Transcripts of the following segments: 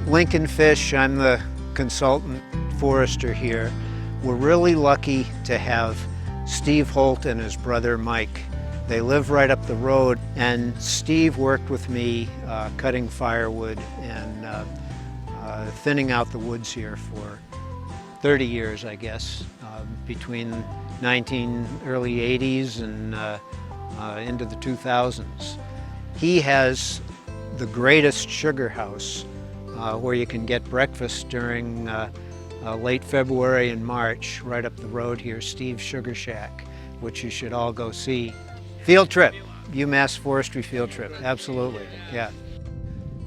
Lincoln Fish, I'm the consultant forester here. We're really lucky to have Steve Holt and his brother Mike. They live right up the road, and Steve worked with me cutting firewood and thinning out the woods here for 30 years, I guess, between early 80s and into the 2000s. He has the greatest sugar house where you can get breakfast during late February and March right up the road here, Steve's Sugar Shack, which you should all go see. Field trip, UMass Forestry field trip, absolutely, yeah.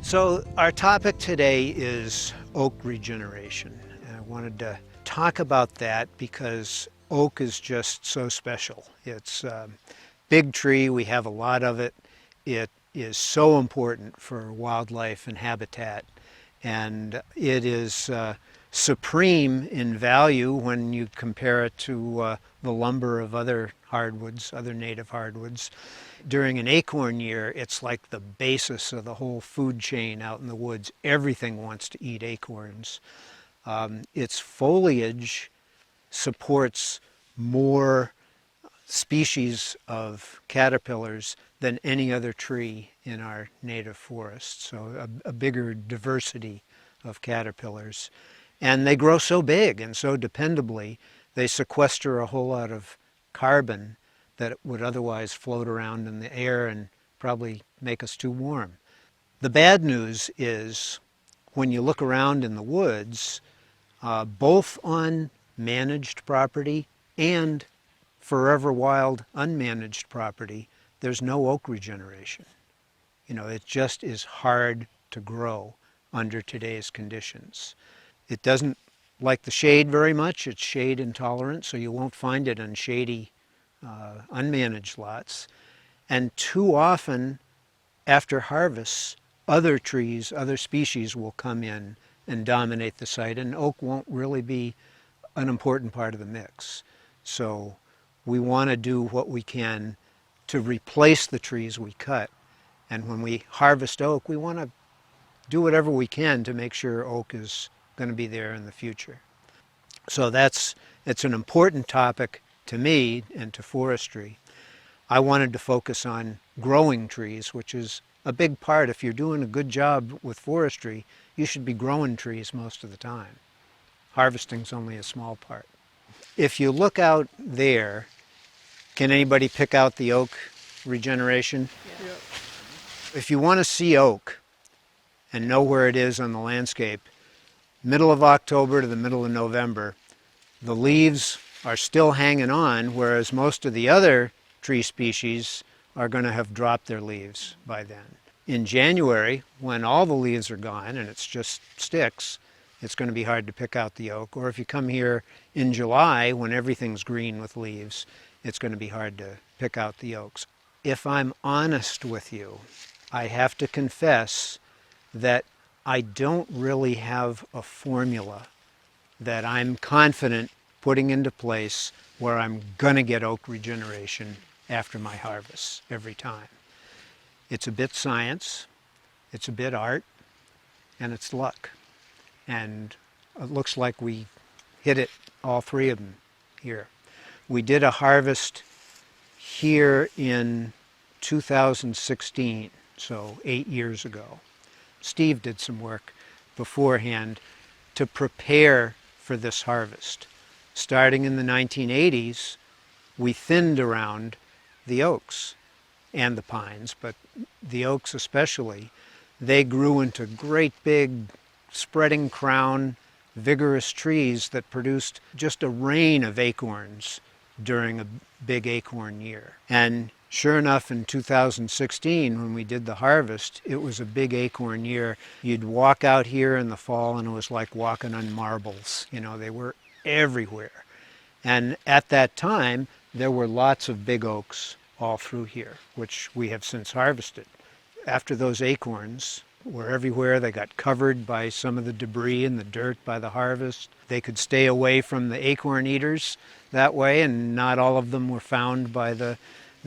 So our topic today is oak regeneration. And I wanted to talk about that because oak is just so special. It's a big tree, we have a lot of it. It is so important for wildlife and habitat, and it is supreme in value when you compare it to the lumber of other hardwoods, other native hardwoods. During an acorn year, it's like the basis of the whole food chain out in the woods. Everything wants to eat acorns. Its foliage supports more species of caterpillars than any other tree in our native forest, so a bigger diversity of caterpillars. And they grow so big and so dependably, they sequester a whole lot of carbon that would otherwise float around in the air and probably make us too warm. The bad news is when you look around in the woods, both on managed property and forever wild unmanaged property, there's no oak regeneration. You know, it just is hard to grow under today's conditions. It doesn't like the shade very much. It's shade intolerant, so you won't find it on shady, unmanaged lots. And too often, after harvest, other trees, other species will come in and dominate the site, and oak won't really be an important part of the mix. So we want to do what we can to replace the trees we cut. And when we harvest oak, we want to do whatever we can to make sure oak is going to be there in the future. So it's an important topic to me and to forestry. I wanted to focus on growing trees, which is a big part. If you're doing a good job with forestry, you should be growing trees most of the time. Harvesting's only a small part. If you look out there, can anybody pick out the oak regeneration? Yeah. Yep. If you want to see oak and know where it is on the landscape, middle of October to the middle of November, the leaves are still hanging on, whereas most of the other tree species are going to have dropped their leaves by then. In January, when all the leaves are gone and it's just sticks, it's going to be hard to pick out the oak. Or if you come here in July, when everything's green with leaves, it's going to be hard to pick out the oaks. If I'm honest with you, I have to confess that I don't really have a formula that I'm confident putting into place where I'm going to get oak regeneration after my harvest every time. It's a bit science, it's a bit art, and it's luck. And it looks like we hit it, all three of them here. We did a harvest here in 2016, so 8 years ago. Steve did some work beforehand to prepare for this harvest. Starting in the 1980s, we thinned around the oaks and the pines, but the oaks especially. They grew into great big spreading crown, vigorous trees that produced just a rain of acorns during a big acorn year. And sure enough, in 2016, when we did the harvest, it was a big acorn year. You'd walk out here in the fall and it was like walking on marbles. You know, they were everywhere. And at that time, there were lots of big oaks all through here, which we have since harvested. After those acorns were everywhere, they got covered by some of the debris and the dirt by the harvest. They could stay away from the acorn eaters that way, and not all of them were found by the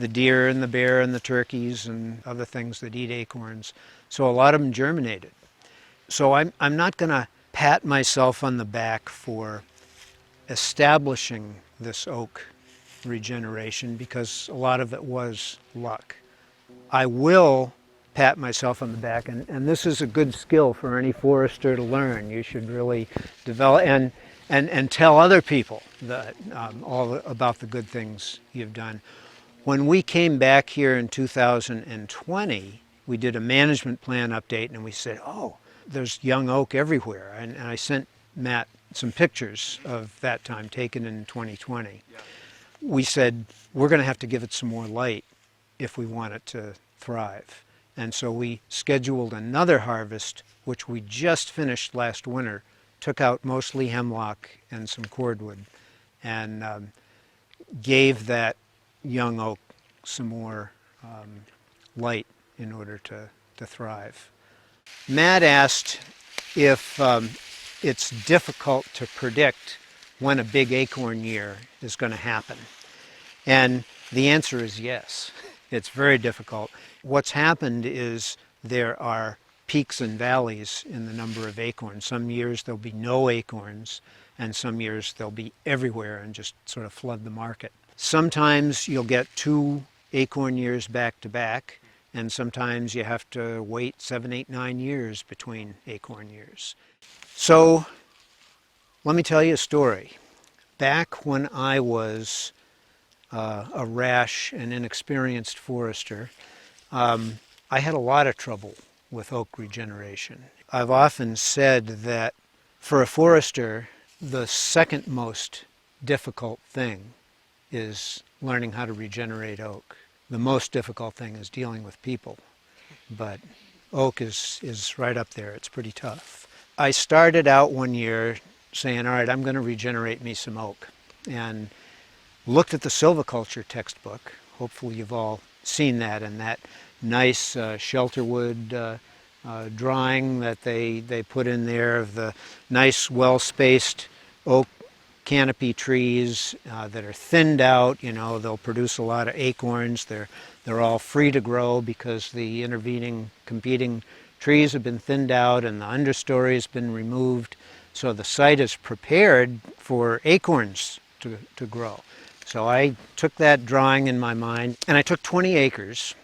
deer and the bear and the turkeys and other things that eat acorns. So a lot of them germinated. So I'm not going to pat myself on the back for establishing this oak regeneration, because a lot of it was luck. I will pat myself on the back, and this is a good skill for any forester to learn. You should really develop and tell other people that, all about the good things you've done. When we came back here in 2020, we did a management plan update, and we said, oh, there's young oak everywhere. And I sent Matt some pictures of that time taken in 2020. Yeah. We said, we're going to have to give it some more light if we want it to thrive. And so we scheduled another harvest, which we just finished last winter, took out mostly hemlock and some cordwood, and gave that young oak some more light in order to thrive. Matt asked if it's difficult to predict when a big acorn year is going to happen. And the answer is yes. It's very difficult. What's happened is there are peaks and valleys in the number of acorns. Some years there'll be no acorns, and some years they'll be everywhere and just sort of flood the market. Sometimes you'll get 2 acorn years back to back, and sometimes you have to wait 7, 8, 9 years between acorn years. So let me tell you a story. Back when I was a rash and inexperienced forester, I had a lot of trouble with oak regeneration. I've often said that for a forester, the second most difficult thing is learning how to regenerate oak. The most difficult thing is dealing with people, but oak is right up there. It's pretty tough. I started out one year saying, all right, I'm going to regenerate me some oak, and looked at the silviculture textbook. Hopefully you've all seen that, and that nice shelterwood drawing that they put in there of the nice well-spaced oak canopy trees that are thinned out. You know, they'll produce a lot of acorns. They're all free to grow because the intervening competing trees have been thinned out and the understory has been removed, so the site is prepared for acorns to grow. So I took that drawing in my mind, and I took 20 acres,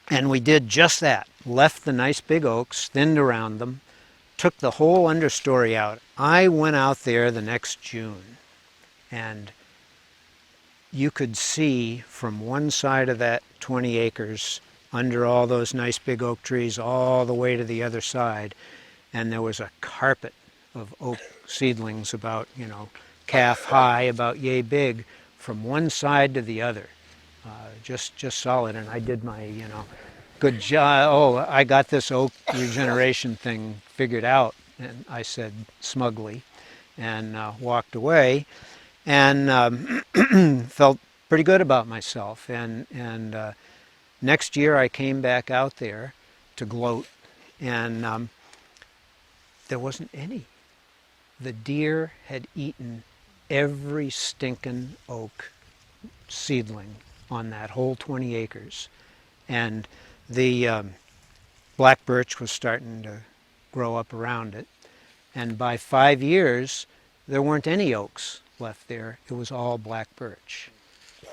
and we did just that. Left the nice big oaks, thinned around them, took the whole understory out. I went out there the next June, and you could see from one side of that 20 acres under all those nice big oak trees all the way to the other side, and there was a carpet of oak seedlings about, calf high, about yay big, from one side to the other, just solid. And I did my, good job. Oh, I got this oak regeneration thing figured out, and I said smugly, and walked away, and felt pretty good about myself. And next year I came back out there to gloat, and there wasn't any. The deer had eaten every stinking oak seedling on that whole 20 acres. And the black birch was starting to grow up around it. And by 5 years, there weren't any oaks left there. It was all black birch.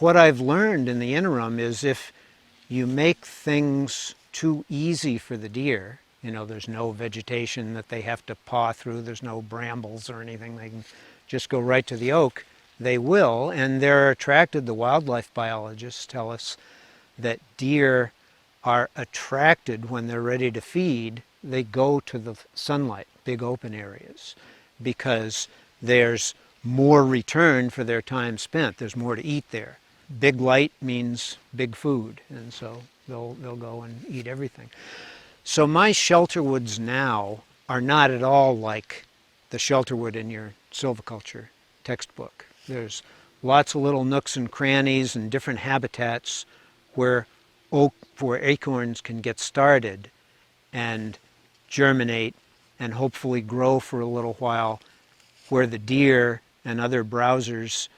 What I've learned in the interim is if you make things too easy for the deer, there's no vegetation that they have to paw through, there's no brambles or anything, they can just go right to the oak, they will, and they're attracted. The wildlife biologists tell us that deer are attracted when they're ready to feed. They go to the sunlight, big open areas, because there's more return for their time spent. There's more to eat there. Big light means big food, and so they'll go and eat everything. So my shelterwoods now are not at all like the shelterwood in your silviculture textbook. There's lots of little nooks and crannies and different habitats where acorns can get started and germinate and hopefully grow for a little while, where the deer and other browsers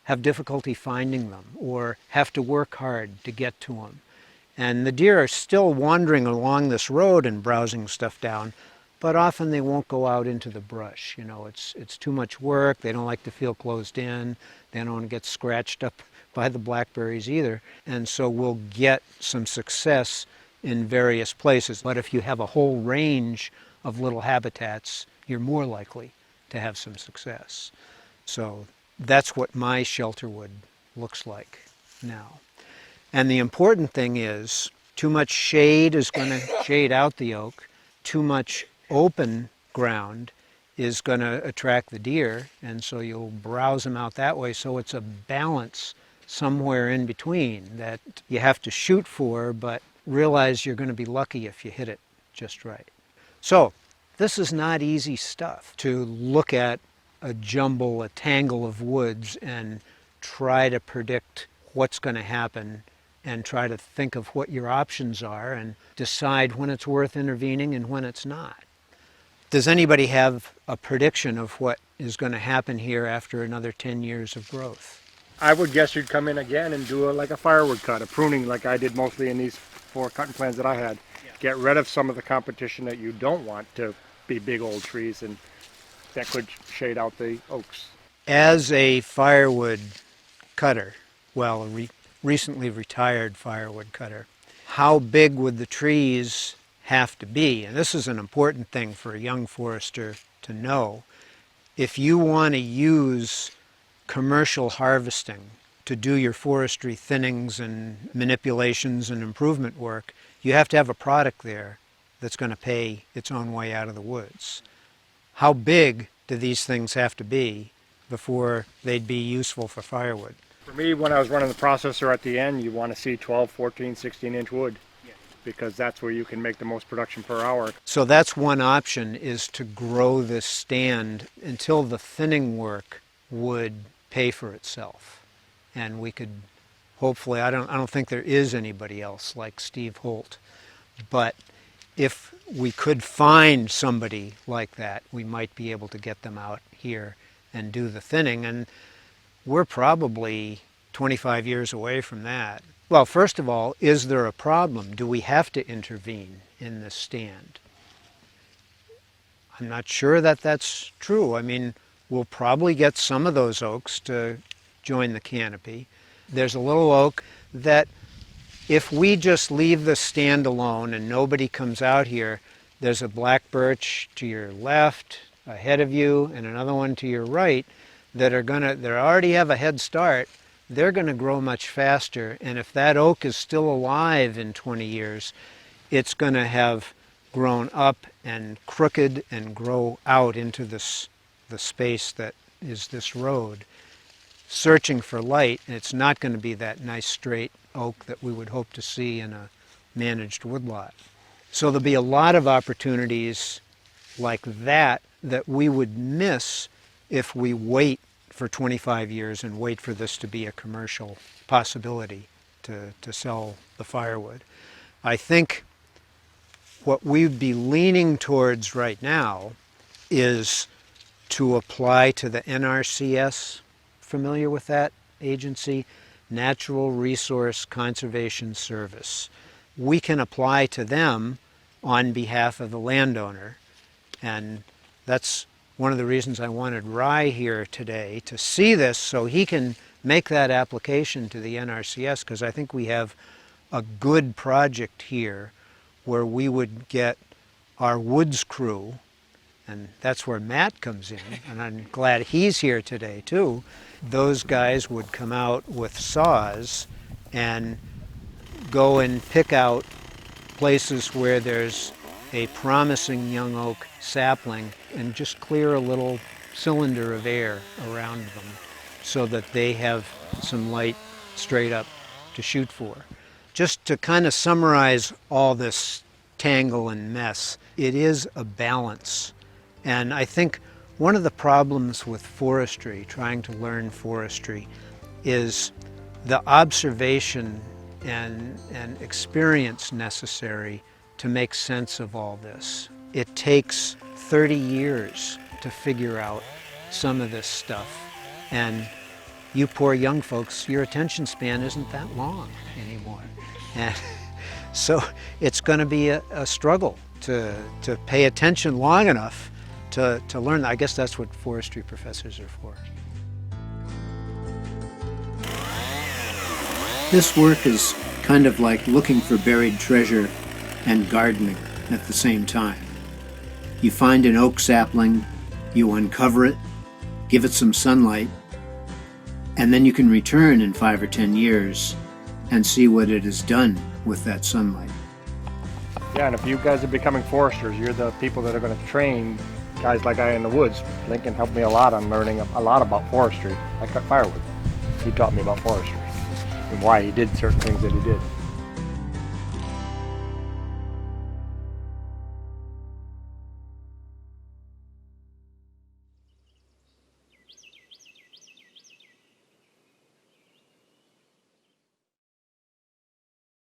have difficulty finding them or have to work hard to get to them. And the deer are still wandering along this road and browsing stuff down, but often they won't go out into the brush. You know, it's too much work. They don't like to feel closed in. They don't want to get scratched up by the blackberries either. And so we'll get some success in various places. But if you have a whole range of little habitats, you're more likely to have some success. So that's what my shelterwood looks like now. And the important thing is, too much shade is going to shade out the oak. Too much open ground is going to attract the deer, and so you'll browse them out that way. So it's a balance somewhere in between that you have to shoot for, but realize you're going to be lucky if you hit it just right. So this is not easy stuff, to look at a jumble, a tangle of woods and try to predict what's going to happen and try to think of what your options are and decide when it's worth intervening and when it's not. Does anybody have a prediction of what is going to happen here after another 10 years of growth? I would guess you'd come in again and do like a firewood cut, a pruning like I did mostly in these 4 cutting plans that I had. Yeah. Get rid of some of the competition that you don't want to be big old trees, and that could shade out the oaks. As a firewood cutter, well, recently retired firewood cutter, how big would the trees have to be? And this is an important thing for a young forester to know. If you want to use commercial harvesting to do your forestry thinnings and manipulations and improvement work, you have to have a product there that's going to pay its own way out of the woods. How big do these things have to be before they'd be useful for firewood? For me, when I was running the processor at the end, you want to see 12, 14, 16-inch wood, because that's where you can make the most production per hour. So that's one option, is to grow this stand until the thinning work would pay for itself. And we could hopefully, I don't think there is anybody else like Steve Holt, but if we could find somebody like that, we might be able to get them out here and do the thinning. And we're probably 25 years away from that. Well, first of all, is there a problem? Do we have to intervene in this stand? I'm not sure that that's true. I mean, we'll probably get some of those oaks to join the canopy. There's a little oak that if we just leave the stand alone and nobody comes out here, there's a black birch to your left, ahead of you, and another one to your right that they already have a head start. They're going to grow much faster, and if that oak is still alive in 20 years, it's going to have grown up and crooked and grow out into the space that is this road, searching for light, and it's not going to be that nice straight oak that we would hope to see in a managed woodlot. So there'll be a lot of opportunities like that that we would miss if we wait for 25 years and wait for this to be a commercial possibility to sell the firewood. I think what we'd be leaning towards right now is to apply to the NRCS, familiar with that agency? Natural Resource Conservation Service. We can apply to them on behalf of the landowner, and that's one of the reasons I wanted Rye here today, to see this so he can make that application to the NRCS, because I think we have a good project here where we would get our woods crew, and that's where Matt comes in, and I'm glad he's here today too. Those guys would come out with saws and go and pick out places where there's a promising young oak sapling and just clear a little cylinder of air around them so that they have some light straight up to shoot for. Just to kind of summarize all this tangle and mess, it is a balance. And I think one of the problems with forestry, trying to learn forestry, is the observation and experience necessary to make sense of all this. It takes 30 years to figure out some of this stuff. And you poor young folks, your attention span isn't that long anymore. And so it's going to be a struggle to pay attention long enough to learn. I guess that's what forestry professors are for. This work is kind of like looking for buried treasure and gardening at the same time. You find an oak sapling, you uncover it, give it some sunlight, and then you can return in 5 or 10 years and see what it has done with that sunlight. Yeah, and if you guys are becoming foresters, you're the people that are going to train guys like I in the woods. Lincoln helped me a lot on learning a lot about forestry. I cut firewood. He taught me about forestry and why he did certain things that he did.